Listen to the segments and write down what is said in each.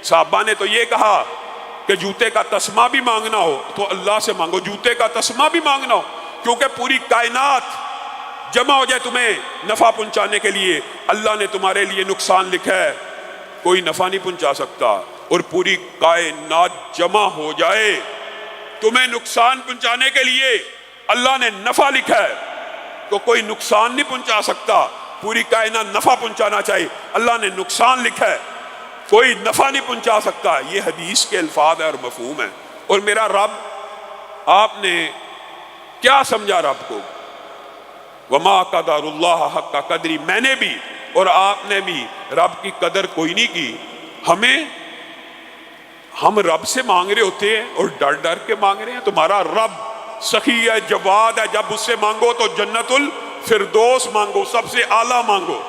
صحابہ نے تو یہ کہا کہ جوتے کا تسمہ بھی مانگنا ہو تو اللہ سے مانگو، جوتے کا تسمہ بھی مانگنا ہو، کیونکہ پوری کائنات جمع ہو جائے تمہیں نفع پہنچانے کے لیے، اللہ نے تمہارے لیے نقصان لکھا ہے، کوئی نفع نہیں پہنچا سکتا، اور پوری کائنات جمع ہو جائے تمہیں نقصان پہنچانے کے لیے، اللہ نے نفع لکھا ہے تو کوئی نقصان نہیں پہنچا سکتا۔ پوری کائنات نفع پہنچانا چاہیے، اللہ نے نقصان لکھا ہے، کوئی نفع نہیں پہنچا سکتا۔ یہ حدیث کے الفاظ اور مفہوم ہیں۔ اور میرا رب، آپ نے کیا سمجھا رب کو؟ وما قدر اللہ حق قدری، میں نے بھی اور آپ نے بھی رب کی قدر کوئی نہیں کی۔ ہم رب سے مانگ رہے ہوتے ہیں اور ڈر ڈر کے مانگ رہے ہیں۔ تمہارا رب سخی ہے، جواد ہے، جب اس سے مانگو تو جنت الفردوس مانگو، سب سے اعلیٰ مانگو۔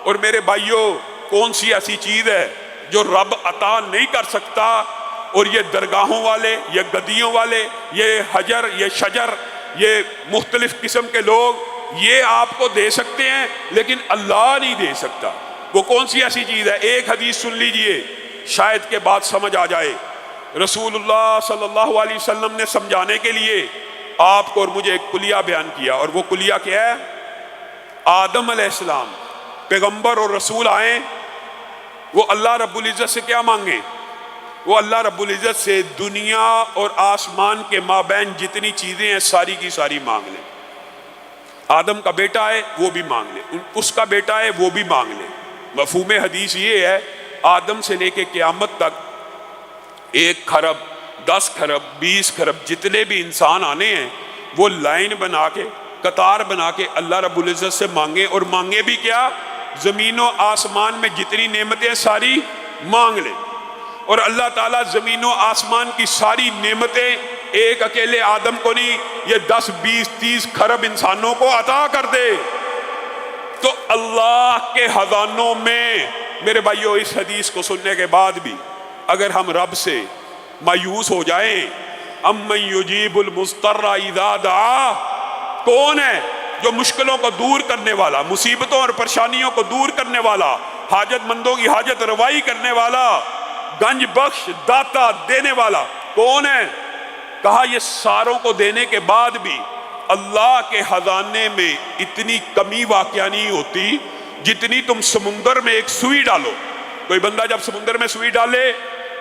اور میرے بھائیوں، کون سی ایسی چیز ہے جو رب عطا نہیں کر سکتا؟ اور یہ درگاہوں والے، یہ گدیوں والے، یہ حجر، یہ شجر، یہ مختلف قسم کے لوگ یہ آپ کو دے سکتے ہیں لیکن اللہ نہیں دے سکتا۔ وہ کون سی ایسی چیز ہے؟ ایک حدیث سن لیجئے، شاید کہ بات سمجھ آ جائے۔ رسول اللہ صلی اللہ علیہ وسلم نے سمجھانے کے لیے آپ کو اور مجھے ایک کلیہ بیان کیا، اور وہ کلیہ کیا ہے؟ آدم علیہ السلام پیغمبر اور رسول آئیں، وہ اللہ رب العزت سے کیا مانگیں؟ وہ اللہ رب العزت سے دنیا اور آسمان کے مابین جتنی چیزیں ہیں ساری کی ساری مانگ لیں۔ آدم کا بیٹا ہے وہ بھی مانگ لیں، اس کا بیٹا ہے وہ بھی مانگ لیں۔ مفہوم حدیث یہ ہے، آدم سے لے کے قیامت تک 1 کھرب 10 کھرب 20 کھرب جتنے بھی انسان آنے ہیں وہ لائن بنا کے، قطار بنا کے اللہ رب العزت سے مانگیں، اور مانگے بھی کیا؟ زمین و آسمان میں جتنی نعمتیں ساری مانگ لیں، اور اللہ تعالیٰ زمین و آسمان کی ساری نعمتیں ایک اکیلے آدم کو نہیں، یہ 10 20 30 کھرب انسانوں کو عطا کر دے۔ تو اللہ کے خزانوں میں، میرے بھائیوں، اس حدیث کو سننے کے بعد بھی اگر ہم رب سے مایوس ہو جائیں، امن یجیب المضطر اذا دعا، کون ہے جو مشکلوں کو دور کرنے والا، مصیبتوں اور پریشانیوں کو دور کرنے والا، حاجت مندوں کی حاجت روائی کرنے والا، گنج بخش، داتا، دینے والا کون ہے؟ کہا یہ ساروں کو دینے کے بعد بھی اللہ کے خزانے میں اتنی کمی واقع نہیں ہوتی جتنی تم سمندر میں ایک سوئی ڈالو۔ کوئی بندہ جب سمندر میں سوئی ڈالے،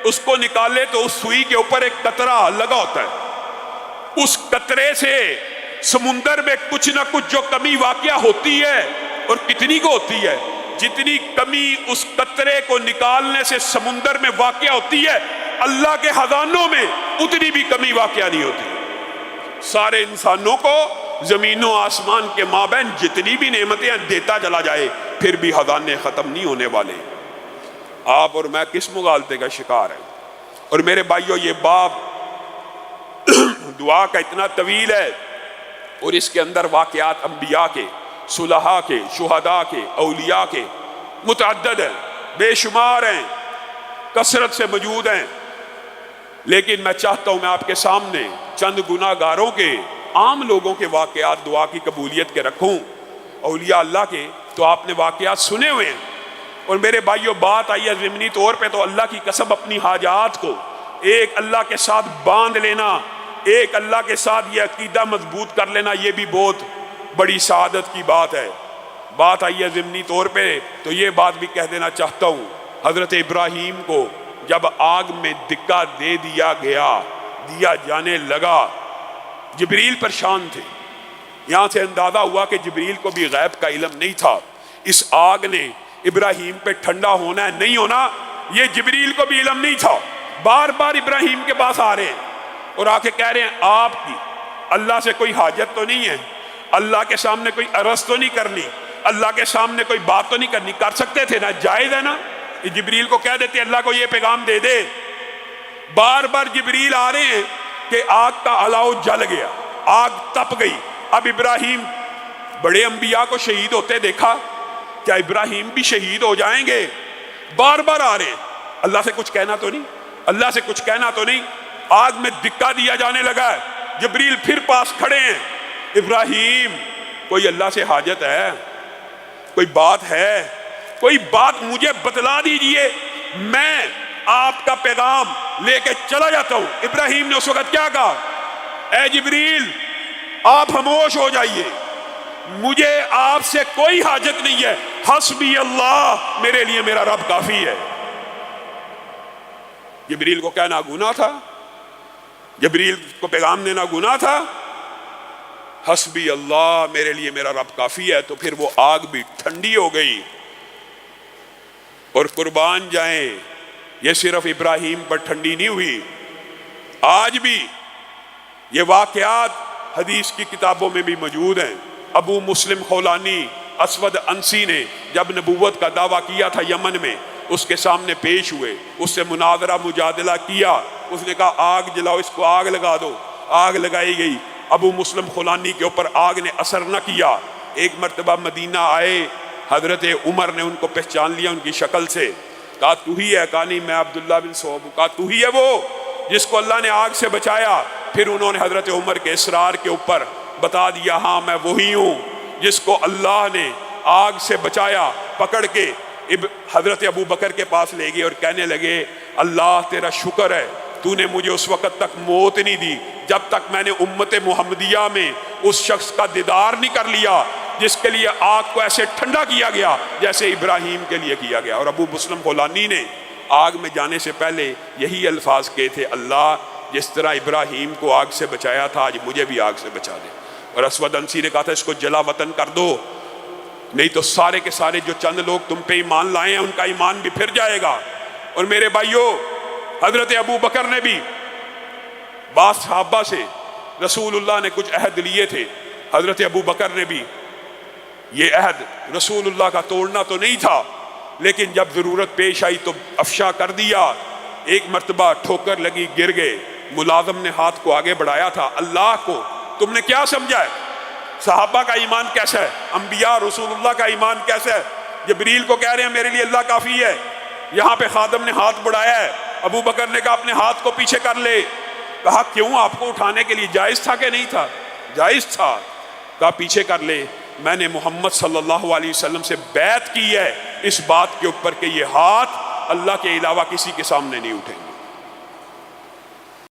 اس کو نکالے تو اس سوئی کے اوپر ایک قطرہ لگا ہوتا ہے، اس قطرے سے سمندر میں کچھ نہ کچھ جو کمی واقع ہوتی ہے، اور کتنی کو ہوتی ہے؟ جتنی کمی اس قطرے کو نکالنے سے سمندر میں واقع ہوتی ہے، اللہ کے خزانوں میں اتنی بھی کمی واقع نہیں ہوتی۔ سارے انسانوں کو زمین و آسمان کے مابین جتنی بھی نعمتیں دیتا چلا جائے، پھر بھی خزانے ختم نہیں ہونے والے۔ آپ اور میں کس مغالطے کا شکار ہیں؟ اور میرے بھائیوں، یہ باب دعا کا اتنا طویل ہے، اور اس کے اندر واقعات انبیاء کے، صلحاء کے، شہداء کے، اولیاء کے متعدد ہیں، بے شمار ہیں، کثرت سے موجود ہیں۔ لیکن میں چاہتا ہوں میں آپ کے سامنے چند گناہ گاروں کے، عام لوگوں کے واقعات دعا کی قبولیت کے رکھوں۔ اولیاء اللہ کے تو آپ نے واقعات سنے ہوئے ہیں، اور میرے بھائیوں بات آئی ہے ضمنی طور پہ، تو اللہ کی قسم اپنی حاجات کو ایک اللہ کے ساتھ باندھ لینا، ایک اللہ کے ساتھ یہ عقیدہ مضبوط کر لینا، یہ بھی بہت بڑی سعادت کی بات ہے۔ بات آئی ہے ضمنی طور پہ تو یہ بات بھی کہہ دینا چاہتا ہوں، حضرت ابراہیم کو جب آگ میں دھکا دیا جانے لگا، جبریل پریشان تھے۔ یہاں سے اندازہ ہوا کہ جبریل کو بھی غیب کا علم نہیں تھا، اس آگ نے ابراہیم پہ ٹھنڈا ہونا ہے نہیں ہونا یہ جبریل کو بھی علم نہیں تھا۔ بار بار ابراہیم کے پاس آ رہے ہیں اور آ کے کہہ رہے ہیں آپ کی اللہ سے کوئی حاجت تو نہیں ہے، اللہ کے سامنے کوئی عرض تو نہیں کرنی، اللہ کے سامنے کوئی بات تو نہیں کرنی؟ کر سکتے تھے نا، جائز ہے نا، جبریل کو کہہ دیتے اللہ کو یہ پیغام دے دے۔ بار بار جبریل آ رہے ہیں کہ آگ کا الاؤ جل گیا، آگ تپ گئی۔ اب ابراہیم، بڑے انبیاء کو شہید ہوتے دیکھا، کیا ابراہیم بھی شہید ہو جائیں گے؟ بار بار آ رہے ہیں، اللہ سے کچھ کہنا تو نہیں، اللہ سے کچھ کہنا تو نہیں۔ آگ میں دھکا دیا جانے لگا ہے، جبریل پھر پاس کھڑے ہیں، ابراہیم کوئی اللہ سے حاجت ہے؟ کوئی بات ہے؟ کوئی بات مجھے بتلا دیجئے، میں آپ کا پیغام لے کے چلا جاتا ہوں۔ ابراہیم نے اس وقت کیا کہا؟ اے جبریل آپ خاموش ہو جائیے، مجھے آپ سے کوئی حاجت نہیں ہے، حسبی اللہ، میرے لیے میرا رب کافی ہے۔ جبریل کو کہنا گناہ تھا؟ جبریل کو پیغام دینا گناہ تھا؟ حسبی اللہ، میرے لیے میرا رب کافی ہے۔ تو پھر وہ آگ بھی ٹھنڈی ہو گئی۔ اور قربان جائیں، یہ صرف ابراہیم پر ٹھنڈی نہیں ہوئی، آج بھی یہ واقعات حدیث کی کتابوں میں بھی موجود ہیں۔ ابو مسلم خولانی اسود انسی نے جب نبوت کا دعویٰ کیا تھا یمن میں، اس کے سامنے پیش ہوئے، اس سے مناظرہ مجادلہ کیا، اس نے کہا آگ جلاؤ، اس کو آگ لگا دو، آگ لگائی گئی۔ ابو مسلم خولانی کے اوپر آگ نے اثر نہ کیا۔ ایک مرتبہ مدینہ آئے، حضرت عمر نے ان کو پہچان لیا ان کی شکل سے، کہا تو ہی ہے؟ کہا نہیں، میں عبداللہ بن صوب ہوں۔ کہا تو ہی ہے وہ جس کو اللہ نے آگ سے بچایا؟ پھر انہوں نے حضرت عمر کے اصرار کے اوپر بتا دیا، ہاں میں وہی ہوں جس کو اللہ نے آگ سے بچایا۔ پکڑ کے حضرت ابو بکر کے پاس لے گئے اور کہنے لگے اللہ تیرا شکر ہے، تو نے مجھے اس وقت تک موت نہیں دی جب تک میں نے امت محمدیہ میں اس شخص کا دیدار نہیں کر لیا جس کے لیے آگ کو ایسے ٹھنڈا کیا گیا جیسے ابراہیم کے لیے کیا گیا۔ اور ابو مسلم خولانی نے آگ میں جانے سے پہلے یہی الفاظ کہے تھے، اللہ جس طرح ابراہیم کو آگ سے بچایا تھا آج مجھے بھی آگ سے بچا دے۔ اور اسود انسی نے کہا تھا اس کو جلا وطن کر دو، نہیں تو سارے کے سارے جو چند لوگ تم پہ ایمان لائے ہیں ان کا ایمان بھی پھر جائے گا۔ اور میرے بھائیوں، حضرت ابو بکر نے بھی بعض صحابہ سے رسول اللہ نے کچھ عہد لیے تھے، حضرت ابو بکر نے بھی یہ عہد رسول اللہ کا توڑنا تو نہیں تھا، لیکن جب ضرورت پیش آئی تو افشا کر دیا۔ ایک مرتبہ ٹھوکر لگی، گر گئے، ملازم نے ہاتھ کو آگے بڑھایا تھا، اللہ کو تم نے کیا سمجھا ہے؟ صحابہ کا ایمان کیسا ہے؟ انبیاء رسول اللہ کا ایمان کیسا ہے؟ جبریل کو کہہ رہے ہیں میرے لیے اللہ کافی ہے، یہاں پہ خادم نے ہاتھ بڑھایا ہے، ابو بکر نے کہا اپنے ہاتھ کو پیچھے کر لے۔ کہا کیوں؟ آپ کو اٹھانے کے لیے جائز تھا کہ نہیں تھا؟ جائز تھا۔ کہا پیچھے کر لے، میں نے محمد صلی اللہ علیہ وسلم سے بیعت کی ہے اس بات کے اوپر کہ یہ ہاتھ اللہ کے علاوہ کسی کے سامنے نہیں اٹھیں گے۔